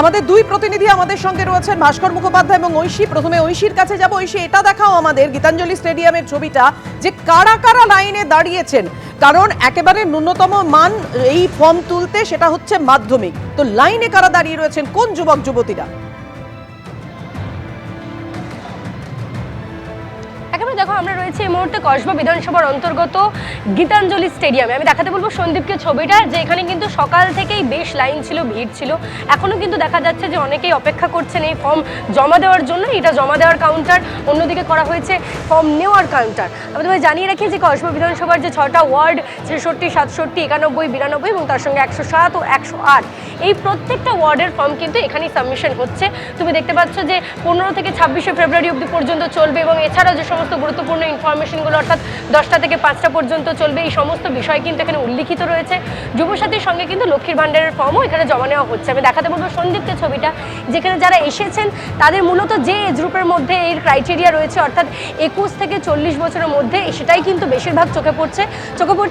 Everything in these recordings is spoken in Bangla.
আমাদের দুই প্রতিনিধি আমাদের সঙ্গে রয়েছেন, ভাস্কর মুখোপাধ্যায় এবং ঐশী। প্রথমে ঐশীর কাছে যাব। ঐশী, এটা দেখাও আমাদের গীতাঞ্জলি স্টেডিয়ামের ছবিটা, যে কারা কারা লাইনে দাঁড়িয়েছেন। কারণ একেবারে ন্যূনতম মান এই ফর্ম তুলতে সেটা হচ্ছে মাধ্যমিক। তো লাইনে কারা দাঁড়িয়ে রয়েছেন, কোন যুবক যুবতীরা? দেখো, আমরা রয়েছে এই মুহূর্তে কসবা বিধানসভার অন্তর্গত গীতাঞ্জলি স্টেডিয়ামে। আমি দেখাতে বলবো সন্দীপকে ছবিটা, যে এখানে কিন্তু সকাল থেকেই বেশ লাইন ছিল, ভিড় ছিল। এখনো কিন্তু দেখা যাচ্ছে যে অনেকেই অপেক্ষা করছেন এই ফর্ম জমা দেওয়ার জন্য। এটা জমা দেওয়ার কাউন্টার, অন্যদিকে করা হয়েছে ফর্ম নেওয়ার কাউন্টার। আমি তোমায় জানিয়ে রাখি যে কসবা বিধানসভার যে 6টা ওয়ার্ড, 63, 67, 91, 92 এবং তার সঙ্গে 107 ও 108, এই প্রত্যেকটা ওয়ার্ডের ফর্ম কিন্তু এখানেই সাবমিশন হচ্ছে। তুমি দেখতে পাচ্ছ যে 15 থেকে 26শে ফেব্রুয়ারি অবধি পর্যন্ত চলবে, এবং এছাড়াও যে সমস্ত গুরুত্বপূর্ণ ইনফরমেশনগুলো অর্থাৎ 10টা থেকে 5টা পর্যন্ত চলবে, এই সমস্ত বিষয় কিন্তু এখানে উল্লিখিত রয়েছে। যুবসাথীর সঙ্গে কিন্তু লক্ষ্মীর ভাণ্ডারের ফর্মও এখানে জমা নেওয়া হচ্ছে। আমি দেখাতে বলবো সন্দীপকে ছবিটা, যেখানে যারা এসেছেন তাদের মূলত যে এজ গ্রুপের মধ্যে এর ক্রাইটেরিয়া রয়েছে, অর্থাৎ 21 থেকে 40 বছরের মধ্যে, সেটাই কিন্তু বেশিরভাগ চোখে পড়ছে।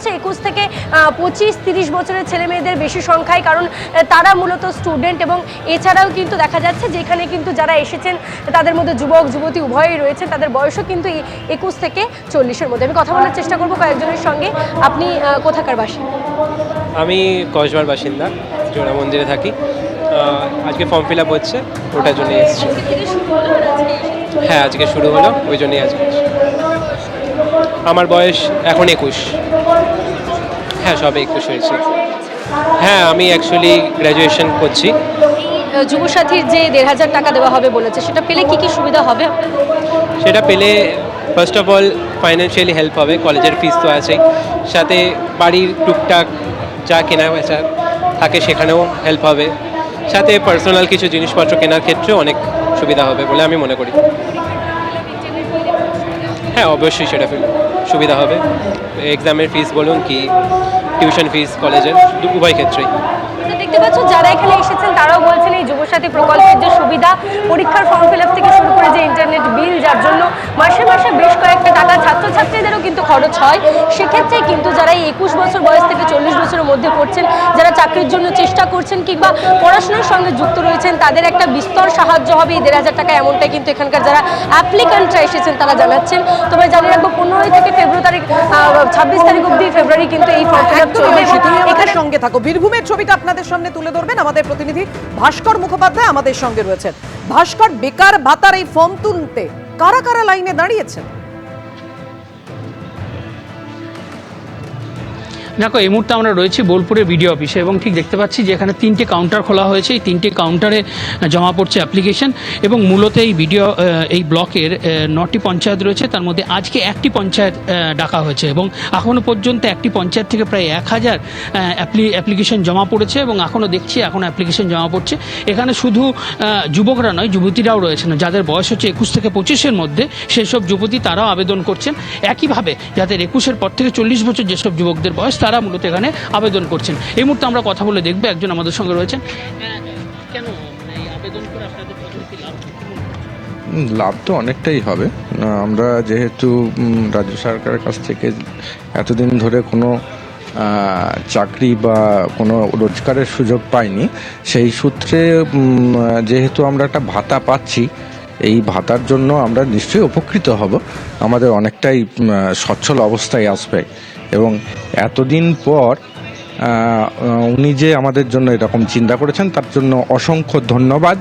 21 থেকে 25-30 বছরের ছেলে মেয়েদের বেশি সংখ্যায়, কারণ তারা মূলত স্টুডেন্ট। এবং এছাড়াও কিন্তু দেখা যাচ্ছে যে এখানে কিন্তু যারা এসেছেন তাদের মধ্যে যুবক যুবতী উভয়ই রয়েছে, তাদের বয়সও কিন্তু 21 থেকে 40-এর মধ্যে। আমি কথা বলার চেষ্টা করবো কয়েকজনের সঙ্গে। আপনি কোথাকার বাসিন্দা? আমি কসবার বাসিন্দা, জোড়া মন্দিরে থাকি। আজকে ফর্ম ফিল আপ হচ্ছে, ওটার জন্য এসেছি। হ্যাঁ, আজকে শুরু হলো, ওই জন্যই আজকে। আমার বয়স এখন 21। হ্যাঁ, সবে 21 হয়েছে। হ্যাঁ, আমি অ্যাকচুয়ালি গ্র্যাজুয়েশন করছি। যুবসাথীর যে 1,500 টাকা দেওয়া হবে বলেছে, সেটা পেলে কি কি সুবিধা হবে? সেটা পেলে first of all financially help হবে, কলেজের ফিস তো আছেই, সাথে বাড়ির টুকটাক যা কেনা বেচা থাকে সেখানেও হেল্প হবে, সাথে পার্সোনাল কিছু জিনিসপত্র কেনার ক্ষেত্রেও অনেক সুবিধা হবে বলে আমি মনে করি। হ্যাঁ, অবশ্যই সেটা সুবিধা হবে। এক্সামের ফিস বলুন কি টিউশন ফিস কলেজের, উভয় ক্ষেত্রেই। দেখতে পাচ্ছ যারা এখানে এসেছেন তারাও বলছেন এই যুবসাথী প্রকল্পের যে সুবিধা, পরীক্ষার ফর্ম ফিল আপ থেকে শুরু করে যে ইন্টারনেট বিল, যার জন্য মাসে মাসে বেশ কয়েকটা টাকা ছাত্রছাত্রীদেরও কিন্তু খরচ হয়। সেক্ষেত্রে কিন্তু যারা এই 21 বছর বয়স থেকে 40 বছরের মধ্যে পড়ছেন, যারা চাকরির জন্য চেষ্টা করছেন কিংবা পড়াশোনার সঙ্গে যুক্ত রয়েছেন, তাদের একটা বিস্তর সাহায্য হবে এই 1,500 টাকা। এমনটাই কিন্তু এখানকার যারা অ্যাপ্লিকান্টরা এসেছেন তারা জানাচ্ছেন। তবে জানিয়ে রাখবো 15 থেকে 26 তারিখ অবধি ফেব্রুয়ারি কিন্তু এই ফর্ম ফিল আপ চলবে। এখানে সঙ্গে থাকো। বীরভূমের ছবিটা আপনাদের সামনে তুলে ধরবেন আমাদের প্রতিনিধি ভাস্কর মুখোপাধ্যায় আমাদের সঙ্গে রয়েছেন। ভাস্কর, বেকার ভাতার এই ফর্ম তুলতে কারা কারা লাইনে দাঁড়িয়েছেন? দেখো, এই মুহূর্তে আমরা রয়েছি বোলপুরের বিডিও অফিসে, এবং ঠিক দেখতে পাচ্ছি যে এখানে 3টে কাউন্টার খোলা হয়েছে। এই 3টে কাউন্টারে জমা পড়ছে অ্যাপ্লিকেশন, এবং মূলত এই ব্লকের 9টি পঞ্চায়েত রয়েছে, তার মধ্যে আজকে একটি পঞ্চায়েত ডাকা হয়েছে, এবং এখনও পর্যন্ত একটি পঞ্চায়েত থেকে প্রায় 1000 অ্যাপ্লিকেশন জমা পড়েছে, এবং এখনও দেখছি এখনও অ্যাপ্লিকেশন জমা পড়ছে। এখানে শুধু যুবকরা নয়, যুবতীরাও রয়েছেন, যাদের বয়স হচ্ছে 21 থেকে 25-এর মধ্যে, সেসব যুবতী তারাও আবেদন করছেন। একইভাবে যাদের 21-এর পর থেকে 40 বছর যেসব যুবকদের বয়স, তারা মূলত এখানে আবেদন করছেন। এই মুহূর্তে আমরা কথা বলে দেখবো, একজন আমাদের সঙ্গে রয়েছেন। কেন এই আবেদন করে আপনাদের লাভ তো অনেকটাই হবে। আমরা যেহেতু রাজ্য সরকারের কাছ থেকে এতদিন ধরে কোনো চাকরি বা কোনো রোজগারের সুযোগ পাইনি, সেই সূত্রে যেহেতু আমরা একটা ভাতা পাচ্ছি, এই ভাতার জন্য আমরা নিশ্চয়ই উপকৃত হব। আমাদের অনেকটাই সচ্ছল অবস্থায় আসবে, এবং এতদিন পর উনি যে আমাদের জন্য এরকম চিন্তা করেছেন, তার জন্য অসংখ্য ধন্যবাদ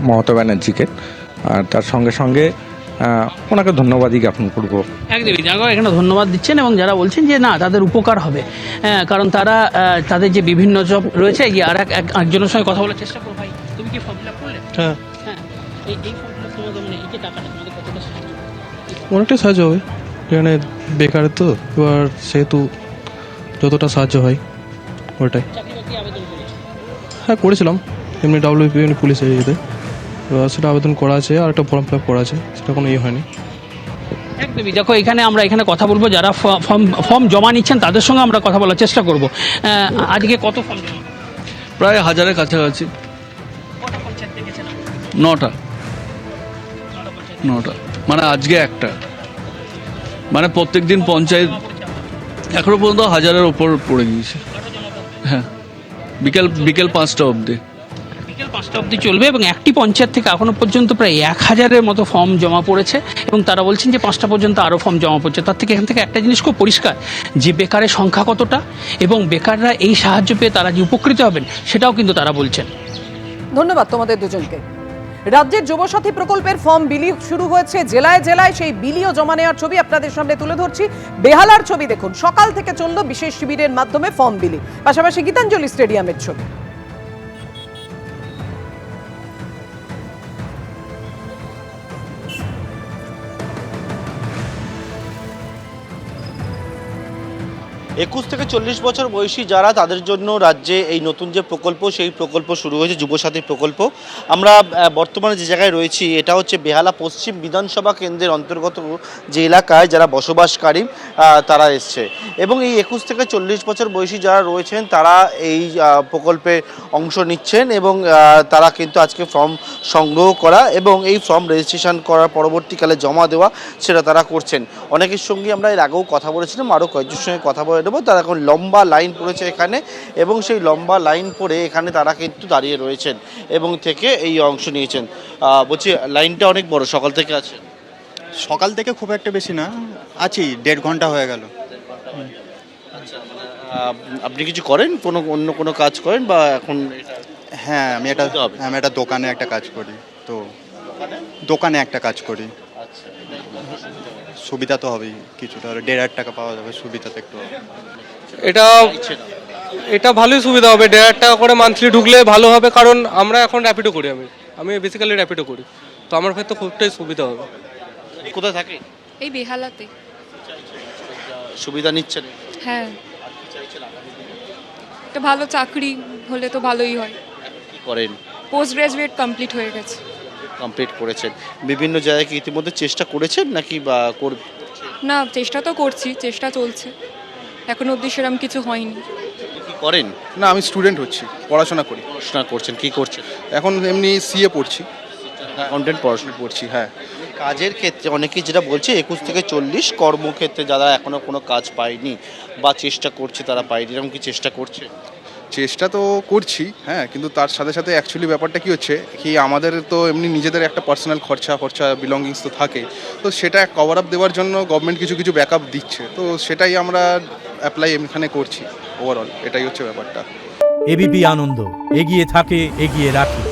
মমতা ব্যানার্জিকে। আর তার সঙ্গে সঙ্গে ওনাকে ধন্যবাদই জ্ঞাপন করবো। একদমই দেখো, এখানে ধন্যবাদ দিচ্ছেন, এবং যারা বলছেন যে না, তাদের উপকার হবে, কারণ তারা তাদের যে বিভিন্ন জব রয়েছে। আর একজনের সঙ্গে কথা বলার চেষ্টা করো। ভাই, তুমি কি ফর্ম ফিল আপ করলে? হ্যাঁ, এই ফর্ম ফিল আপ তোমাদের মানে এই যে টাকাটা তোমাদের কতটা সাহায্য? অনেকটাই সাহায্য হবে। এখানে বেকার তো, এবার সেহেতু যতটা সাহায্য হয় ওটাই। চাকরি বাকরি আবেদন করেছো? হ্যাঁ, করেছিলাম এমনি WP পুলিশে যেতে, এবার সেটা আবেদন করা আছে, আর একটা ফর্ম ফিল আপ করা আছে, সেটা কোনো হয়নি। একদমই দেখো, আমরা এখানে কথা বলবো, যারা ফর্ম জমা নিচ্ছেন তাদের সঙ্গে আমরা কথা বলার চেষ্টা করব। আজকে কত ফর্ম জমা? প্রায় 1000-এর কাছাকাছি। কত পঞ্চায়েত দেখেছেন? 9টা, মানে আজকে একটা, মানে প্রত্যেক দিন পঞ্চায়েত এখনো পর্যন্ত 1000-এর ওপর পড়ে গিয়েছে। হ্যাঁ, বিকেল 5টা অবধি। বিকেল 5টা অবধি চলবে এবং একটি পঞ্চায়েত থেকে এখনো পর্যন্ত প্রায় 1000-এর মতো ফর্ম জমা পড়েছে এবং তারা বলছেন যে 5টা পর্যন্ত আরও ফর্ম জমা পড়ছে। তার থেকে এখান থেকে একটা জিনিস খুব পরিষ্কার যে বেকারের সংখ্যা কতটা এবং বেকাররা এই সাহায্য পেয়ে তারা যে উপকৃত হবেন সেটাও কিন্তু তারা বলছেন। ধন্যবাদ তোমাদের দুজনকে। রাজ্যের যুবসাথী প্রকল্পের ফর্ম বিলি শুরু হয়েছে জেলায় জেলায়, সেই বিলিও জমা নেওয়ার ছবি আপনাদের সামনে তুলে ধরছি। বেহালার ছবি দেখুন, সকাল থেকে চলল বিশেষ শিবিরের মাধ্যমে ফর্ম বিলি, পাশাপাশি গীতাঞ্জলি স্টেডিয়ামের ছবি। একুশ থেকে 40 বছর বয়সী যারা, তাদের জন্য রাজ্যে এই নতুন যে প্রকল্প, সেই প্রকল্প শুরু হয়েছে যুবসাথী প্রকল্প। আমরা বর্তমানে যে জায়গায় রয়েছি এটা হচ্ছে বেহালা পশ্চিম বিধানসভা কেন্দ্রের অন্তর্গত যে এলাকায় যারা বসবাসকারী তারা এসছে এবং এই 21 থেকে 40 বছর বয়সী যারা রয়েছেন তারা এই প্রকল্পে অংশ নিচ্ছেন এবং তারা কিন্তু আজকে ফর্ম সংগ্রহ করা এবং এই ফর্ম রেজিস্ট্রেশন করার পরবর্তীকালে জমা দেওয়া সেটা তারা করছেন। অনেকের সঙ্গে আমরা এর আগেও কথা বলেছিলাম, আরও কয়েকজনের সঙ্গে কথা বলে দেবো। তারা এখন লম্বা লাইন পড়েছে এখানে এবং সেই লম্বা লাইন পড়ে এখানে তারা কিন্তু দাঁড়িয়ে রয়েছেন এবং থেকে এই অংশ নিয়েছেন। বলছি লাইনটা অনেক বড়, সকাল থেকে আছে? সকাল থেকে খুব একটা বেশি না, আছি 1.5 ঘন্টা হয়ে গেল। আপনি কিছু করেন, অন্য কোনো কাজ করেন বা এখন? হ্যাঁ, আমি একটা দোকানে একটা কাজ করি, তো দোকানে একটা কাজ করি। সুবিধা তো হবেই কিছুটা, 1,500 টাকা পাওয়া যাবে, সুবিধা তো একটু হবে। এটা ভালোই সুবিধা হবে, 1,500 টাকা করে মান্থলি ঢুকলে ভালো হবে, কারণ আমরা এখন র্যাপিডো করি, আমি বেসিক্যালি র্যাপিডো করি, তো আমার ক্ষেত্রে খুবটাই সুবিধা হবে। কোথায় থাকে? এই বেহালাতে। সুবিধা নিচ্ছেন? হ্যাঁ, একটা ভালো চাকরি হলে তো ভালোই হয়। কি করেন? পোস্ট গ্রাজুয়েট কমপ্লিট হয়ে গেছে। কমপ্লিট করেছেন। বিভিন্ন জায়গায় কি ইতিমধ্যে চেষ্টা করেছেন নাকি বা না, চেষ্টা তো করছি, চেষ্টা চলছে, এখনো অবধি সেরকম কিছু হয়নি। কি করেন? না, আমি স্টুডেন্ট হচ্ছি, পড়াশোনা করি। পড়াশোনা করছেন, কি করছেন? এখন এমনি সিএ পড়ছি। কন্টেন্ট পড়াশোনা পড়ছি, হ্যাঁ। কাজের ক্ষেত্রে অনেকেই যেটা বলছে 21 থেকে 40, কর্মক্ষেত্রে যারা এখনো কোনো কাজ পায়নি বা চেষ্টা করছে তারা পায়নি, এরকম কি চেষ্টা করছে? চেষ্টা তো করছি, হ্যাঁ, কিন্তু তার সাথে সাথে অ্যাকচুয়ালি ব্যাপারটা কি হচ্ছে কি, আমাদের তো এমনি নিজেদের একটা পার্সোনাল খরচা বিলঙ্গিংস তো থাকে, তো সেটা কভার আপ দেওয়ার জন্য গভর্নমেন্ট কিছু কিছু ব্যাকআপ দিচ্ছে, তো সেটাই আমরা অ্যাপ্লাই এখানে করছি। ওভারঅল এটাই হচ্ছে ব্যাপারটা। এবিপি আনন্দ, এগিয়ে থাকে, এগিয়ে রাখে।